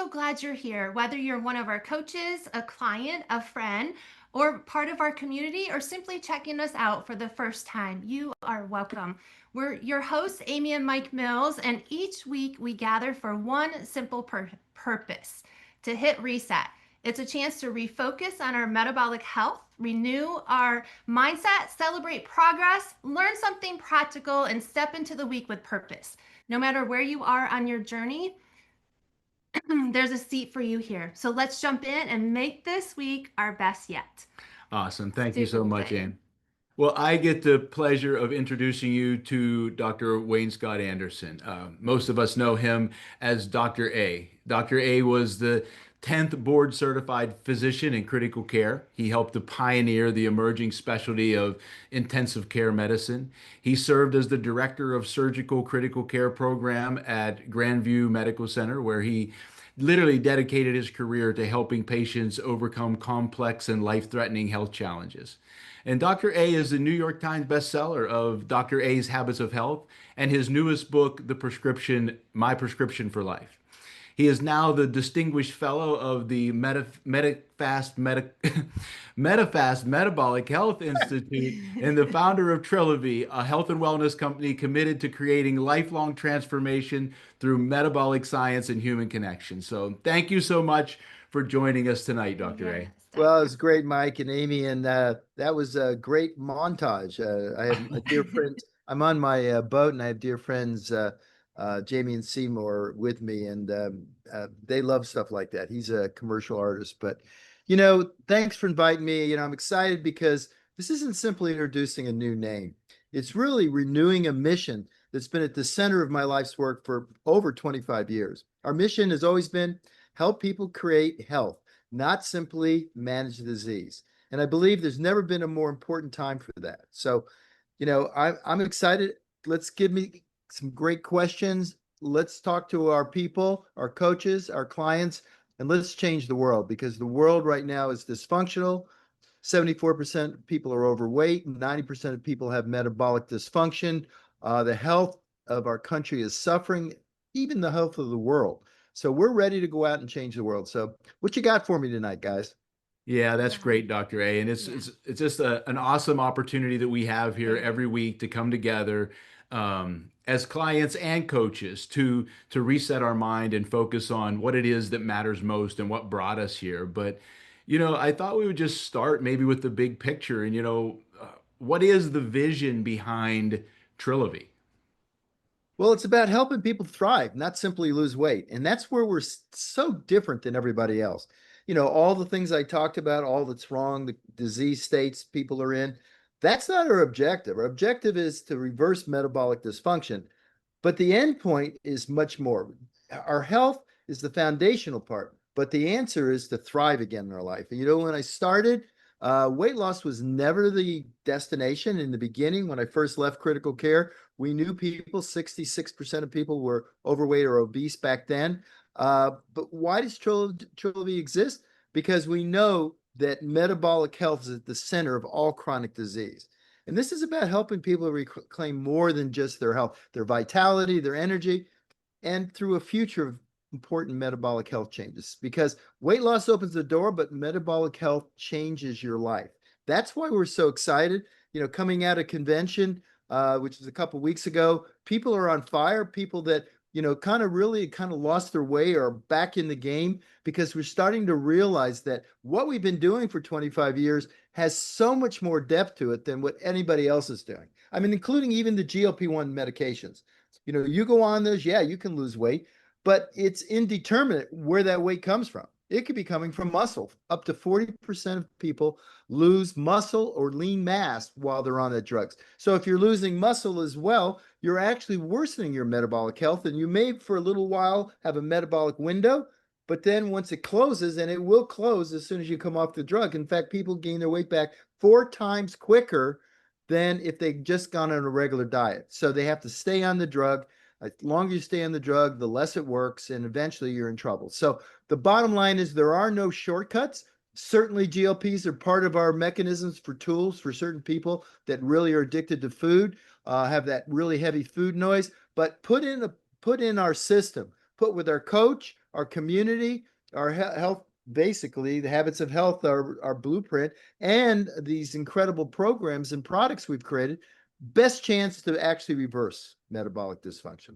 glad you're here. Whether you're one of our coaches, a client, a friend, or part of our community, or simply checking us out for the first time, you are welcome. We're your hosts, Amy and Mike Mills, and each week we gather for one simple purpose: to hit reset. It's a chance to refocus on our metabolic health, renew our mindset, celebrate progress, learn something practical, and step into the week with purpose. No matter where you are on your journey, there's a seat for you here. So let's jump in and make this week our best yet. Awesome. Let's Thank you do so the much, thing. Ann. Well, I get the pleasure of introducing you to Dr. Wayne Scott Anderson. Most of us know him as Dr. A. Dr. A was the 10th board certified physician in critical care. He helped to pioneer the emerging specialty of intensive care medicine. He served as the director of surgical critical care program at Grandview Medical Center, where he literally dedicated his career to helping patients overcome complex and life-threatening health challenges. And Dr. A is the New York Times bestseller of Dr. A's Habits of Health and his newest book, My Prescription for Life. He is now the distinguished fellow of the Medifast Metabolic Health Institute and the founder of Trilivy, a health and wellness company committed to creating lifelong transformation through metabolic science and human connection. So thank you so much for joining us tonight, Dr. Yes, A. Well, Dr. it's great, Mike and Amy, and that was a great montage. I have a dear friends. I'm on my boat, and I have dear friends, Jamie and Seymour, with me, and they love stuff like that. He's a commercial artist, but thanks for inviting me. I'm excited because this isn't simply introducing a new name. It's really renewing a mission that's been at the center of my life's work for over 25 years. Our mission has always been help people create health, not simply manage the disease. And I believe there's never been a more important time for that. So, I'm excited. Let's give me some great questions. Let's talk to our people, our coaches, our clients, and let's change the world, because the world right now is dysfunctional. 74% of people are overweight, 90% of people have metabolic dysfunction. The health of our country is suffering, even the health of the world. So we're ready to go out and change the world. So what you got for me tonight, guys? Yeah, that's Yeah, great, Dr. A. And yeah. it's just an awesome opportunity that we have here Thank every week to come together as clients and coaches to reset our mind and focus on what it is that matters most and what brought us here. But I thought we would just start maybe with the big picture and what is the vision behind Trilivy? Well, it's about helping people thrive, not simply lose weight. And that's where we're so different than everybody else. All the things I talked about, all that's wrong, the disease states people are in, that's not our objective. Our objective is to reverse metabolic dysfunction. But the end point is much more. Our health is the foundational part, but the answer is to thrive again in our life. And when I started, weight loss was never the destination. In the beginning, when I first left critical care, we knew people, 66% of people were overweight or obese back then. But why does Trilivy exist? Because we know that metabolic health is at the center of all chronic disease. And this is about helping people reclaim more than just their health, their vitality, their energy, and through a future of important metabolic health changes. Because weight loss opens the door, but metabolic health changes your life. That's why we're so excited. Coming out of convention, which was a couple of weeks ago, people are on fire. People that kind of lost their way are back in the game, because we're starting to realize that what we've been doing for 25 years has so much more depth to it than what anybody else is doing. I mean, including even the GLP-1 medications. You go on those, yeah, you can lose weight, but it's indeterminate where that weight comes from. It could be coming from muscle. Up to 40% of people lose muscle or lean mass while they're on the drugs. So if you're losing muscle as well, you're actually worsening your metabolic health, and you may for a little while have a metabolic window, but then once it closes, and it will close as soon as you come off the drug. In fact, people gain their weight back 4 times quicker than if they just gone on a regular diet. So they have to stay on the drug. The longer you stay on the drug, the less it works, and eventually you're in trouble. So the bottom line is there are no shortcuts. Certainly GLPs are part of our mechanisms for tools for certain people that really are addicted to food, have that really heavy food noise, but put in our system, put with our coach, our community, our health. Basically, the habits of health, our blueprint, and these incredible programs and products we've created, best chance to actually reverse metabolic dysfunction.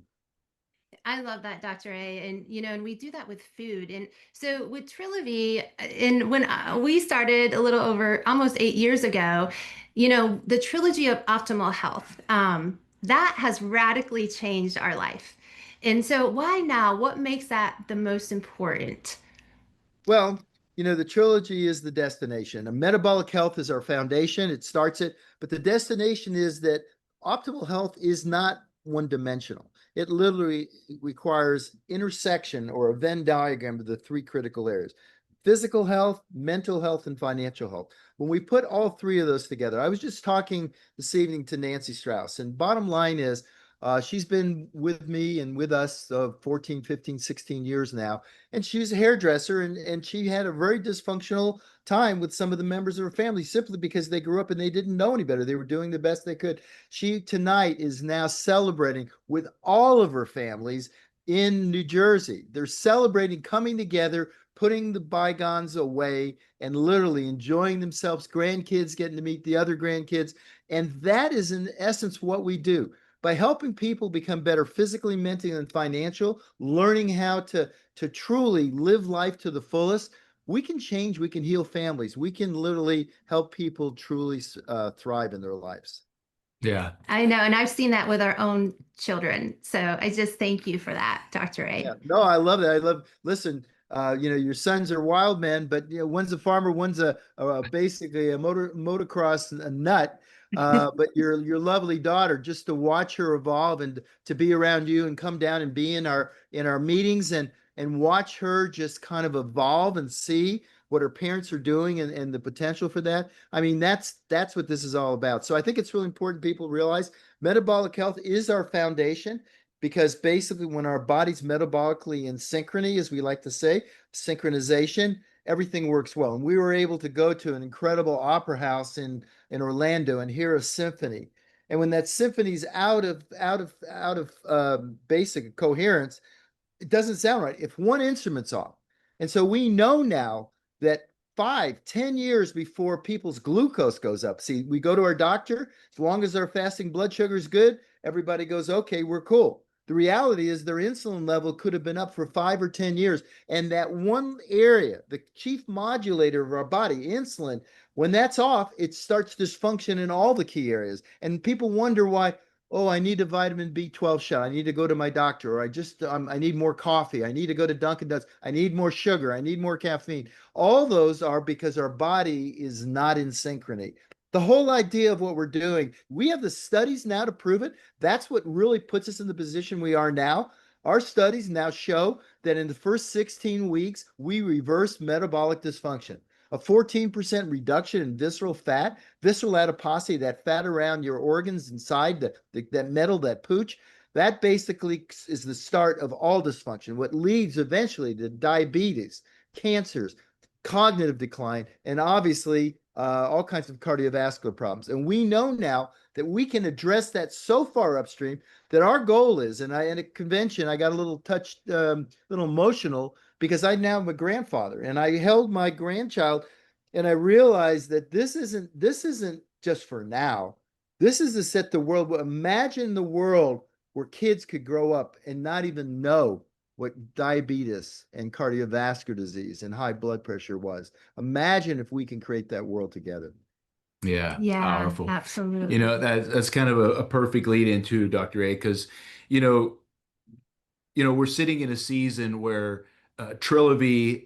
I love that, Dr. A. And, and we do that with food. And so with Trilivy, and when we started a little over almost 8 years ago, the trilogy of optimal health, that has radically changed our life. And so why now? What makes that the most important? Well, the trilogy is the destination. A metabolic health is our foundation. It starts it, but the destination is that optimal health is not one dimensional. It literally requires intersection or a Venn diagram of the three critical areas: physical health, mental health, and financial health. When we put all three of those together, I was just talking this evening to Nancy Strauss, and bottom line is, she's been with me and with us 14, 15, 16 years now. And she was a hairdresser, and she had a very dysfunctional time with some of the members of her family simply because they grew up and they didn't know any better. They were doing the best they could. She tonight is now celebrating with all of her families in New Jersey. They're celebrating coming together, putting the bygones away, and literally enjoying themselves, grandkids getting to meet the other grandkids. And that is in essence what we do by helping people become better physically, mentally, and financial, learning how to truly live life to the fullest. We can change, we can heal families. We can literally help people truly thrive in their lives. Yeah. I know. And I've seen that with our own children. So I just thank you for that, Dr. A. Yeah, no, I love that. Listen, your sons are wild men, but one's a farmer, one's basically a motocross nut. But your lovely daughter, just to watch her evolve and to be around you and come down and be in our meetings and watch her just kind of evolve and see what her parents are doing and the potential for that. I mean, that's what this is all about. So I think it's really important people realize metabolic health is our foundation, because basically when our body's metabolically in synchrony, as we like to say, synchronization, everything works well. And we were able to go to an incredible opera house in Orlando and hear a symphony. And when that symphony's out of basic coherence, it doesn't sound right if one instrument's off. And so we know now that 5, 10 years before people's glucose goes up. See, we go to our doctor, as long as their fasting blood sugar is good, everybody goes, okay, we're cool. The reality is their insulin level could have been up for 5 or 10 years. And that one area, the chief modulator of our body, insulin, when that's off, it starts dysfunction in all the key areas. And people wonder why, oh, I need a vitamin B12 shot. I need to go to my doctor, or I need more coffee. I need to go to Dunkin' Donuts. I need more sugar. I need more caffeine. All those are because our body is not in synchrony. The whole idea of what we're doing, we have the studies now to prove it. That's what really puts us in the position we are now. Our studies now show that in the first 16 weeks, we reverse metabolic dysfunction. A 14% reduction in visceral fat, visceral adiposity, that fat around your organs inside, that metal, that pooch, that basically is the start of all dysfunction, what leads eventually to diabetes, cancers, cognitive decline, and obviously all kinds of cardiovascular problems. And we know now that we can address that so far upstream that our goal is, and at a convention, I got a little touched, little emotional, because I now am a grandfather, and I held my grandchild, and I realized that this isn't just for now. This is to set the world. Imagine the world where kids could grow up and not even know what diabetes and cardiovascular disease and high blood pressure was. Imagine if we can create that world together. Yeah. Yeah, Powerful. absolutely. That's kind of a perfect lead into Dr. A, because, you know, we're sitting in a season where Trilivy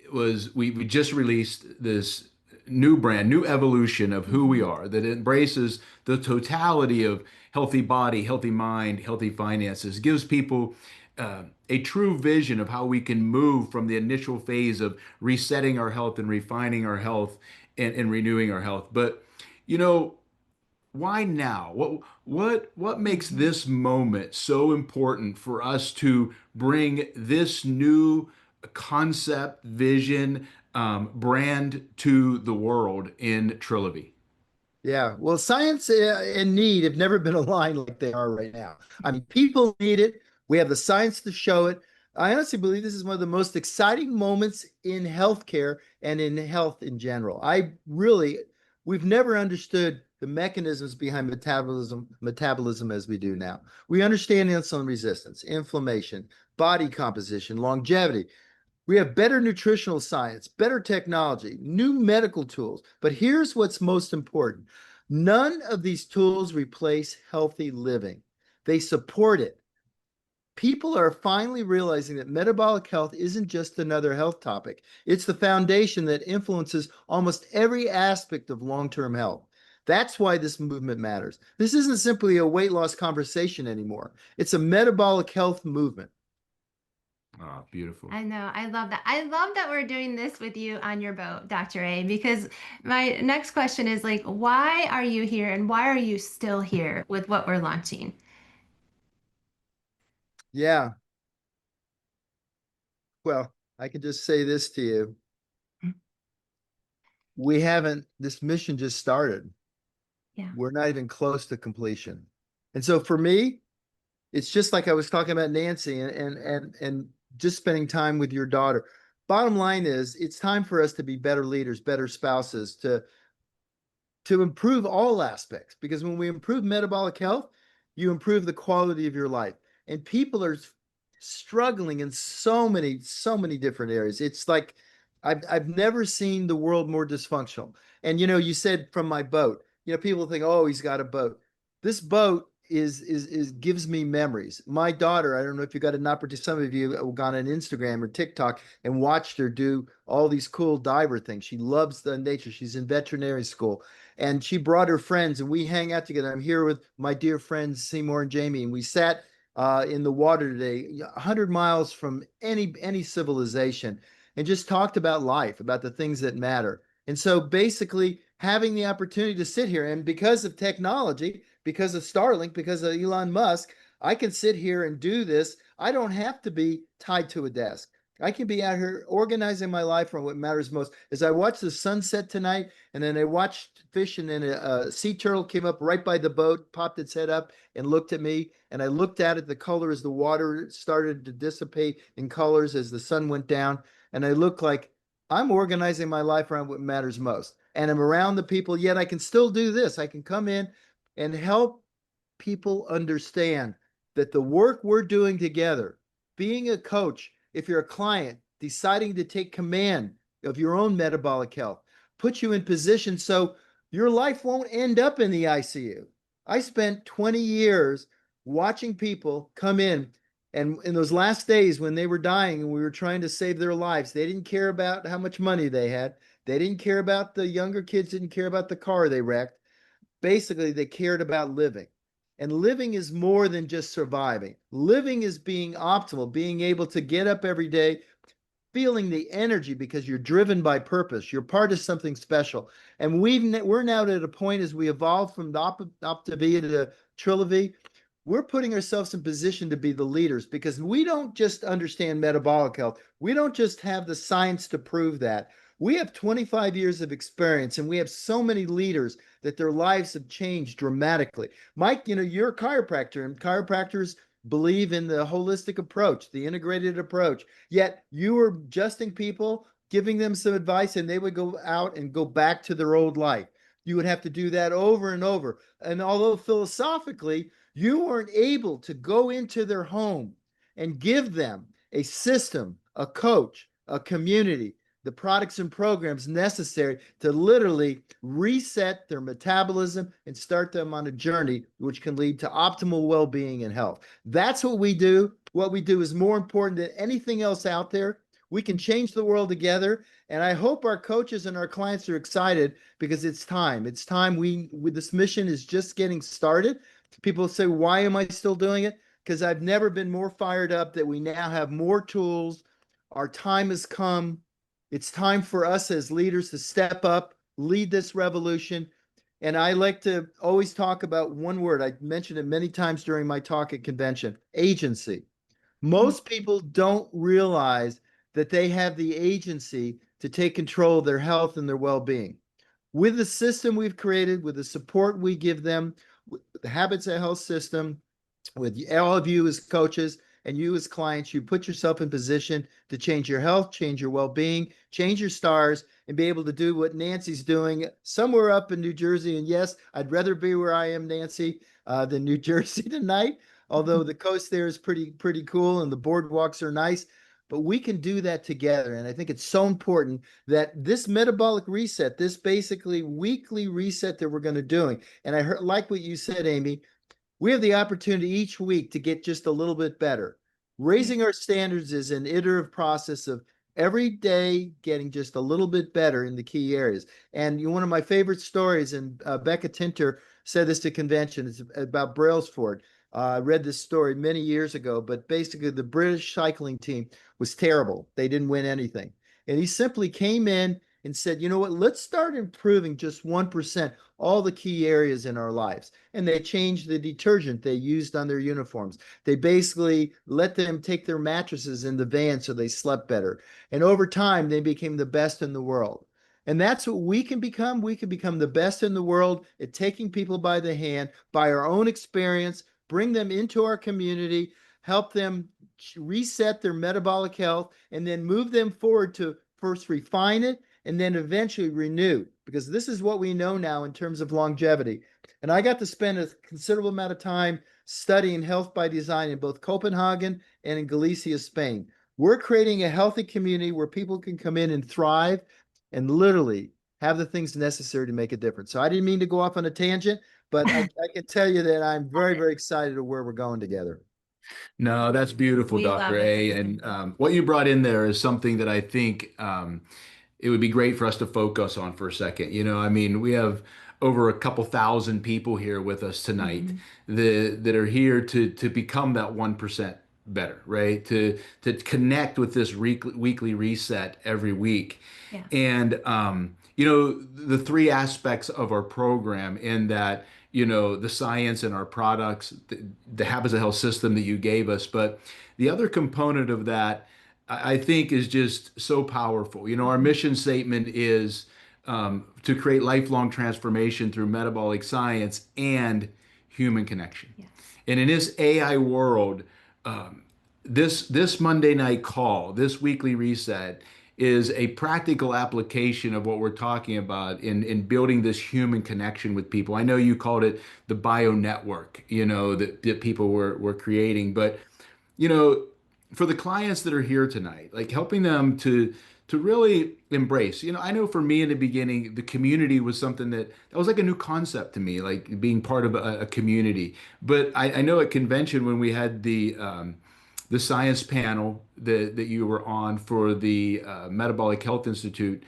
we just released this new brand, new evolution of who we Mhm. are that embraces the totality of healthy body, healthy mind, healthy finances, gives people a true vision of how we can move from the initial phase of resetting our health and refining our health and renewing our health. But, you know, why now? What makes Mhm. this moment so important for us to bring this new concept, vision, brand to the world in Trilivy? Yeah, well, science and need have never been aligned like they are right now. I mean, people need it. We have the science to show it. I honestly believe this is one of the most exciting moments in healthcare and in health in general. We've never understood the mechanisms behind metabolism as we do now. We understand insulin resistance, inflammation, body composition, longevity. We have better nutritional science, better technology, new medical tools. But here's what's most important. None of these tools replace healthy living. They support it. People are finally realizing that metabolic health isn't just another health topic. It's the foundation that influences almost every aspect of long-term health. That's why this movement matters. This isn't simply a weight loss conversation anymore. It's a metabolic health movement. Ah, beautiful. I know. I love that. I love that we're doing this with you on your boat, Dr. A, because my next question is like, why are you here and why are you still here with what we're launching? Yeah, well, I can just say this to you. This mission just started. Yeah. We're not even close to completion. And so for me, it's just like I was talking about Nancy and just spending time with your daughter. Bottom line is, it's time for us to be better leaders, better spouses, to improve all aspects. Because when we improve metabolic health, you improve the quality of your life. And people are struggling in so many different areas. It's like I've never seen the world more dysfunctional. And you said from my boat, people think, oh, he's got a boat. This boat is gives me memories. My daughter, I don't know if you got an opportunity, some of you have gone on Instagram or TikTok and watched her do all these cool diver things. She loves the nature. She's in veterinary school and she brought her friends and we hang out together. I'm here with my dear friends Seymour and Jamie, and we sat in the water today, 100 miles from any civilization, and just talked about life, about the things that matter. And so basically having the opportunity to sit here, and because of technology, because of Starlink, because of Elon Musk, I can sit here and do this. I don't have to be tied to a desk. I can be out here organizing my life on what matters most. As I watched the sunset tonight, and then I watched fish, and then a sea turtle came up right by the boat, popped its head up, and looked at me. And I looked at it, the color as the water started to dissipate in colors as the sun went down. And I looked like I'm organizing my life around what matters most. And I'm around the people, yet I can still do this. I can come in and help people understand that the work we're doing together, being a coach, if you're a client, deciding to take command of your own metabolic health, puts you in position so your life won't end up in the ICU. I spent 20 years watching people come in, and in those last days when they were dying and we were trying to save their lives, they didn't care about how much money they had. They didn't care about the younger kids, didn't care about the car they wrecked. Basically, they cared about living. And living is more than just surviving. Living is being optimal, being able to get up every day, feeling the energy because you're driven by purpose. You're part of something special. And we're now at a point as we evolve from the Optavia to Trilivy, we're putting ourselves in position to be the leaders because we don't just understand metabolic health. We don't just have the science to prove that. We have 25 years of experience and we have so many leaders that their lives have changed dramatically. Mike, you're a chiropractor, and chiropractors believe in the holistic approach, the integrated approach. Yet you were adjusting people, giving them some advice, and they would go out and go back to their old life. You would have to do that over and over. And although philosophically, you weren't able to go into their home and give them a system, a coach, a community, the products and programs necessary to literally reset their metabolism and start them on a journey which can lead to optimal well-being and health. That's what we do. What we do is more important than anything else out there. We can change the world together. And I hope our coaches and our clients are excited because it's time. It's time. This mission is just getting started. People say, why am I still doing it? Because I've never been more fired up that we now have more tools. Our time has come. It's time for us as leaders to step up, lead this revolution. And I like to always talk about one word. I mentioned it many times during my talk at convention: agency. Most people don't realize that they have the agency to take control of their health and their well-being. With the system we've created, with the support we give them, with the Habits of Health system, with all of you as coaches and you as clients, you put yourself in position to change your health, change your well-being, change your stars, and be able to do what Nancy's doing somewhere up in New Jersey. And yes, I'd rather be where I am, Nancy, than New Jersey tonight. Although the coast there is pretty cool and the boardwalks are nice, but we can do that together. And I think it's so important that this metabolic reset, this basically weekly reset that we're going to doing, and I heard, like what you said, Amy, we have the opportunity each week to get just a little bit better. Raising our standards is an iterative process of every day getting just a little bit better in the key areas. And one of my favorite stories, and Becca Tinter said this to convention, is about Brailsford. I read this story many years ago, but basically the British cycling team was terrible. They didn't win anything. And he simply came in and said, you know what, let's start improving just 1% all the key areas in our lives. And they changed the detergent they used on their uniforms. They basically let them take their mattresses in the van so they slept better. And over time, they became the best in the world. And that's what we can become. We can become the best in the world at taking people by the hand, by our own experience, bring them into our community, help them reset their metabolic health, and then move them forward to first refine it and then eventually renew, because this is what we know now in terms of longevity. And I got to spend a considerable amount of time studying health by design in both Copenhagen and in Galicia, Spain. We're creating a healthy community where people can come in and thrive and literally have the things necessary to make a difference. So I didn't mean to go off on a tangent, but I can tell you that I'm very excited of where we're going together. No, that's beautiful, We love Dr. A. it. And what you brought in there is something that I think it would be great for us to focus on for a second. I mean, we have over a couple thousand people here with us tonight that are here to become that 1% better, right? To connect with this weekly reset every week. Yeah. And the three aspects of our program in that, the science and our products, the habits of health system that you gave us, but the other component of that I think is just so powerful. Our mission statement is to create lifelong transformation through metabolic science and human connection. Yes. And in this AI world, this Monday night call, this weekly reset, is a practical application of what we're talking about in building this human connection with people. I know you called it the bio network, that people were creating, but for the clients that are here tonight, like helping them to really embrace. I know for me in the beginning, the community was something that was like a new concept to me, like being part of a community. But I know at convention when we had the science panel that you were on for the Metabolic Health Institute,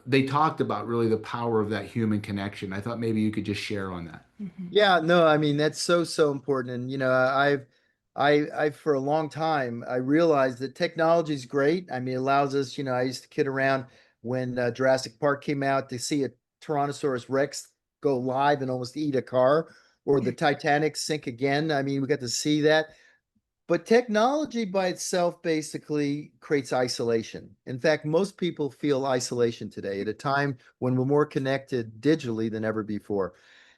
they talked about really the power of that human connection. I thought maybe you could just share on that. Yeah, no, I mean, that's so important. And, I for a long time, I realized that technology is great. I mean, it allows us, I used to kid around when Jurassic Park came out to see a Tyrannosaurus Rex go live and almost eat a car, or the Titanic sink again. I mean, we got to see that. But technology by itself basically creates isolation. In fact, most people feel isolation today at a time when we're more connected digitally than ever before.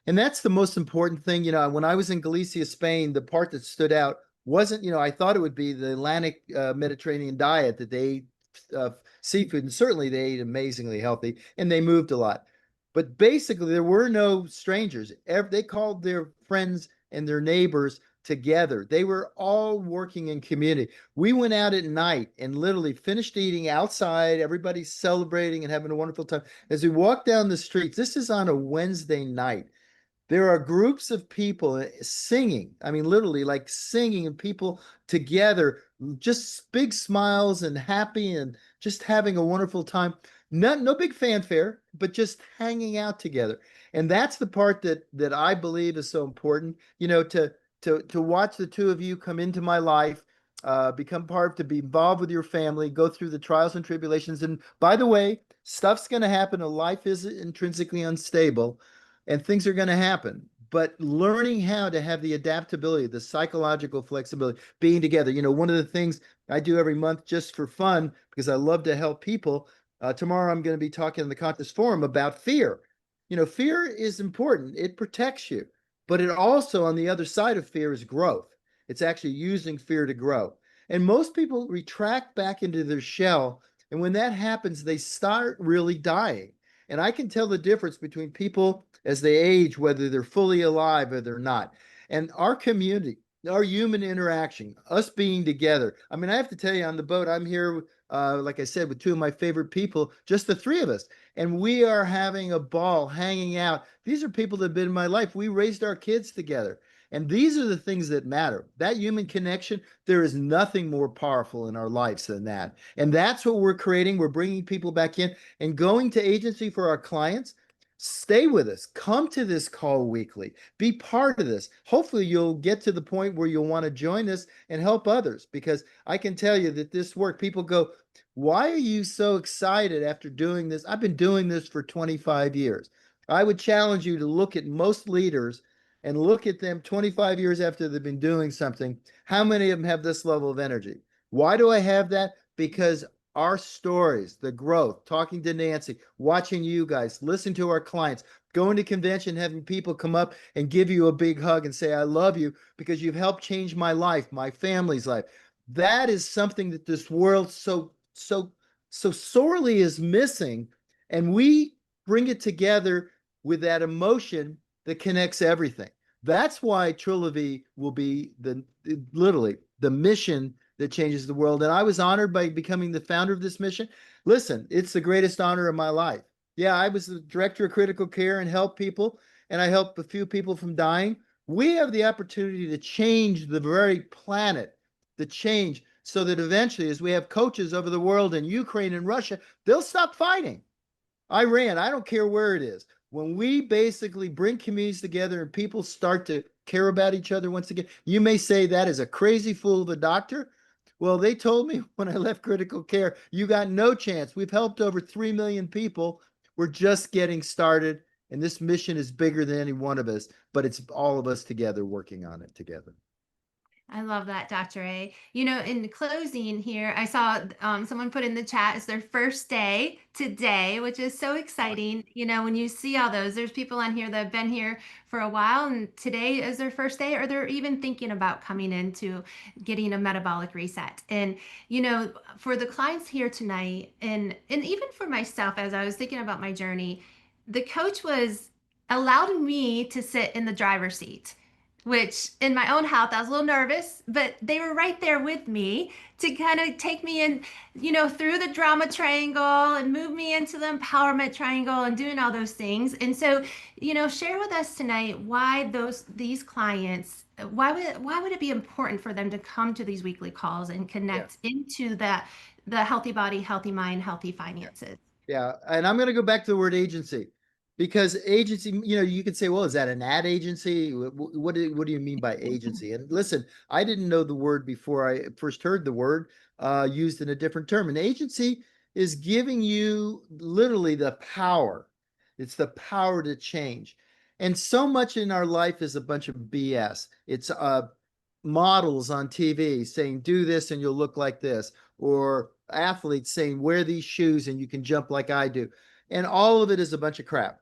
And that's the most important thing. When I was in Galicia, Spain, the part that stood out wasn't, I thought it would be the Atlantic Mediterranean diet that they ate seafood. And certainly they ate amazingly healthy and they moved a lot. But basically, there were no strangers. They called their friends and their neighbors together. They were all working in community. We went out at night and literally finished eating outside. Everybody's celebrating and having a wonderful time. As we walked down the streets, this is on a Wednesday night. There are groups of people singing. I mean, literally like singing and people together, just big smiles and happy and just having a wonderful time. No big fanfare, but just hanging out together. And that's the part that I believe is so important, to watch the two of you come into my life, become part, to be involved with your family, go through the trials and tribulations. And by the way, stuff's going to happen. Life is intrinsically unstable and things are going to happen. But learning how to have the adaptability, the psychological flexibility, being together. One of the things I do every month just for fun, because I love to help people. Tomorrow I'm going to be talking in the Conscious Forum about fear. Fear is important. It protects you. But it also, on the other side of fear, is growth. It's actually using fear to grow. And most people retract back into their shell. And when that happens, they start really dying. And I can tell the difference between people as they age, whether they're fully alive or they're not. And our community, our human interaction, us being together. I mean, I have to tell you, on the boat, I'm here, like I said, with two of my favorite people, just the three of us. And we are having a ball, hanging out. These are people that have been in my life. We raised our kids together. And these are the things that matter. That human connection, there is nothing more powerful in our lives than that. And that's what we're creating. We're bringing people back in and going to agency for our clients. Stay with us. Come to this call weekly. Be part of this. Hopefully, you'll get to the point where you'll want to join us and help others, because I can tell you that this work, people go, why are you so excited after doing this? I've been doing this for 25 years. I would challenge you to look at most leaders and look at them 25 years after they've been doing something. How many of them have this level of energy? Why do I have that? Because our stories, the growth, talking to Nancy, watching you guys, listen to our clients, going to convention, having people come up and give you a big hug and say, I love you because you've helped change my life, my family's life. That is something that this world so sorely is missing. And we bring it together with that emotion that connects everything. That's why Trilivy will be literally the mission that changes the world. And I was honored by becoming the founder of this mission. Listen, it's the greatest honor of my life. Yeah, I was the director of critical care and helped people, and I helped a few people from dying. We have the opportunity to change the very planet, to change so that eventually, as we have coaches over the world in Ukraine and Russia, they'll stop fighting. Iran, I don't care where it is. When we basically bring communities together and people start to care about each other once again, you may say that is a crazy fool of a doctor. Well, they told me when I left critical care, you got no chance. We've helped over 3 million people. We're just getting started. And this mission is bigger than any one of us, but it's all of us together working on it together. I love that, Dr. A. In closing here, I saw someone put in the chat, it's their first day today, which is so exciting. When you see all those, there's people on here that have been here for a while, and today is their first day, or they're even thinking about coming into getting a metabolic reset. And, for the clients here tonight, and even for myself, as I was thinking about my journey, the coach was allowing me to sit in the driver's seat, which in my own health, I was a little nervous, but they were right there with me to kind of take me in, through the drama triangle and move me into the empowerment triangle and doing all those things. And so, share with us tonight why these clients, why would it be important for them to come to these weekly calls and connect into the healthy body, healthy mind, healthy finances? Yeah. And I'm going to go back to the word agency, because agency, you could say, well, is that an ad agency? What do you mean by agency? And listen, I didn't know the word before I first heard the word used in a different term. An agency is giving you literally the power. It's the power to change. And so much in our life is a bunch of BS. It's models on TV saying, do this and you'll look like this, or athletes saying, wear these shoes and you can jump like I do. And all of it is a bunch of crap.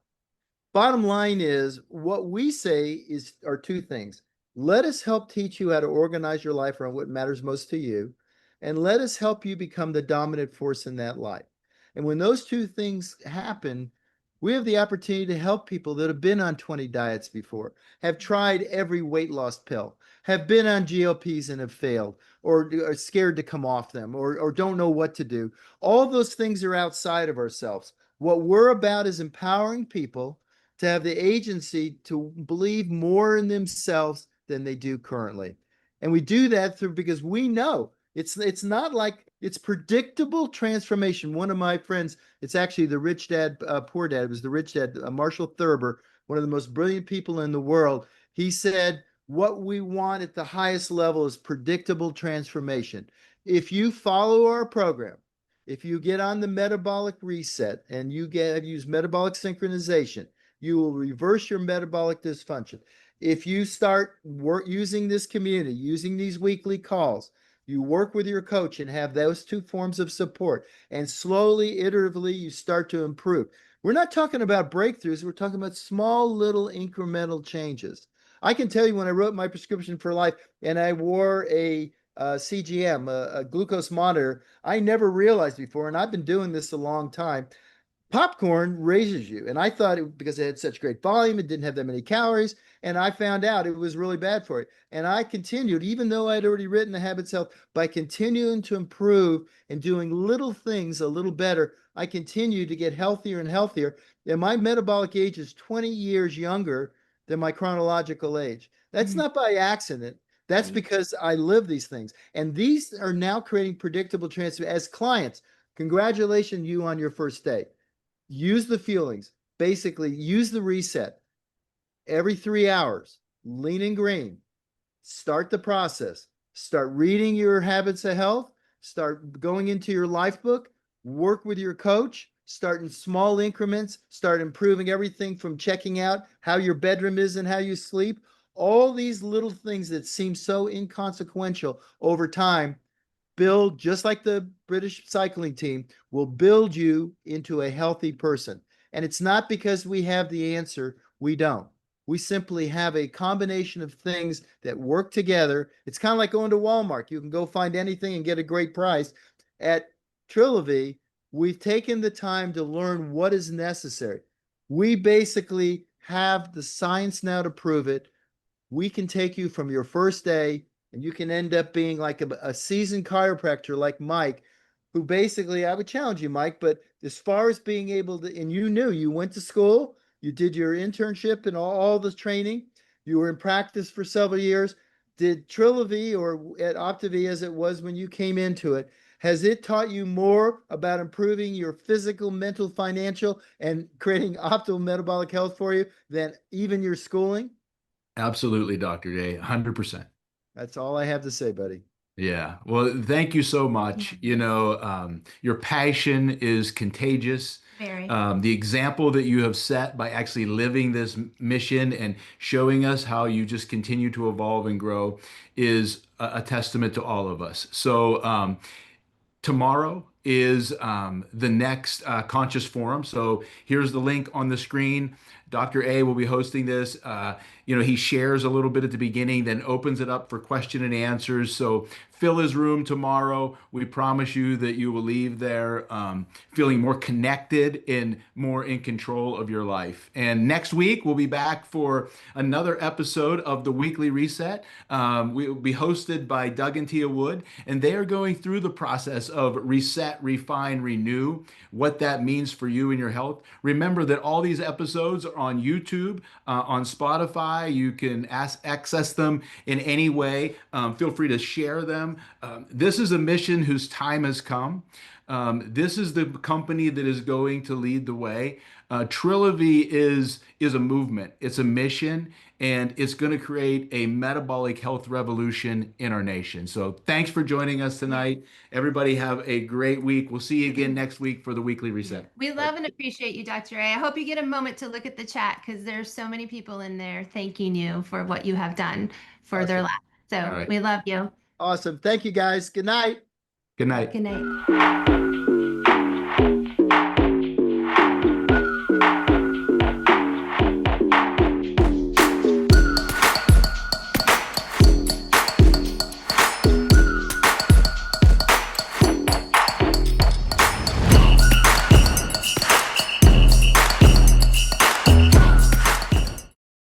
Bottom line is, what we say are two things. Let us help teach you how to organize your life around what matters most to you, and let us help you become the dominant force in that life. And when those two things happen, we have the opportunity to help people that have been on 20 diets before, have tried every weight loss pill, have been on GLPs and have failed, or are scared to come off them, or don't know what to do. All those things are outside of ourselves. What we're about is empowering people to have the agency to believe more in themselves than they do currently. And we do that because we know it's not like it's predictable transformation. One of my friends, it's actually the Rich Dad, Poor Dad, it was the Rich Dad, Marshall Thurber, one of the most brilliant people in the world. He said, what we want at the highest level is predictable transformation. If you follow our program, if you get on the metabolic reset and you use metabolic synchronization, you will reverse your metabolic dysfunction. If you start using this community, using these weekly calls, you work with your coach and have those two forms of support, and slowly, iteratively, you start to improve. We're not talking about breakthroughs. We're talking about small, little incremental changes. I can tell you when I wrote my prescription for life and I wore a CGM, a glucose monitor, I never realized before, and I've been doing this a long time, popcorn raises you. And I thought because it had such great volume, it didn't have that many calories. And I found out it was really bad for you. And I continued, even though I'd already written The Habits Health, by continuing to improve and doing little things a little better, I continued to get healthier and healthier. And my metabolic age is 20 years younger than my chronological age. That's not by accident. That's because I live these things. And these are now creating predictable transfer as clients. Congratulations, you on your first day. Use the feelings. Basically, use the reset every 3 hours. Lean and green. Start the process. Start reading your habits of health. Start going into your life book. Work with your coach. Start in small increments. Start improving everything from checking out how your bedroom is and how you sleep. All these little things that seem so inconsequential over time build, just like the British cycling team, will build you into a healthy person. And it's not because we have the answer. We don't. We simply have a combination of things that work together. It's kind of like going to Walmart. You can go find anything and get a great price. At Trilivy, we've taken the time to learn what is necessary. We basically have the science now to prove it. We can take you from your first day and you can end up being like a seasoned chiropractor like Mike, who basically, I would challenge you, Mike, but as far as being able to, and you went to school, you did your internship and all the training, you were in practice for several years. Did Trilivy, or at Optivy as it was when you came into it, has it taught you more about improving your physical, mental, financial, and creating optimal metabolic health for you than even your schooling? Absolutely, Dr. Day, 100%. That's all I have to say, buddy. Yeah. Well, thank you so much. Your passion is contagious. Very. The example that you have set by actually living this mission and showing us how you just continue to evolve and grow is a testament to all of us. So, tomorrow is the next Conscious Forum. So here's the link on the screen. Dr. A will be hosting this. He shares a little bit at the beginning, then opens it up for question and answers. So fill his room tomorrow. We promise you that you will leave there feeling more connected and more in control of your life. And next week, we'll be back for another episode of the Weekly Reset. We will be hosted by Doug and Tia Wood, and they are going through the process of reset, refine, renew, what that means for you and your health. Remember that all these episodes are on YouTube, on Spotify. You can access them in any way. Feel free to share them. This is a mission whose time has come. This is the company that is going to lead the way. Trilivy is a movement. It's a mission, and it's going to create a metabolic health revolution in our nation. So thanks for joining us tonight. Everybody have a great week. We'll see you again next week for the Weekly Reset. We love and appreciate you, Dr. A. I hope you get a moment to look at the chat because there's so many people in there thanking you for what you have done for their Awesome. lives. So All right. we love you. Awesome. Thank you, guys. Good night. Good night. Good night.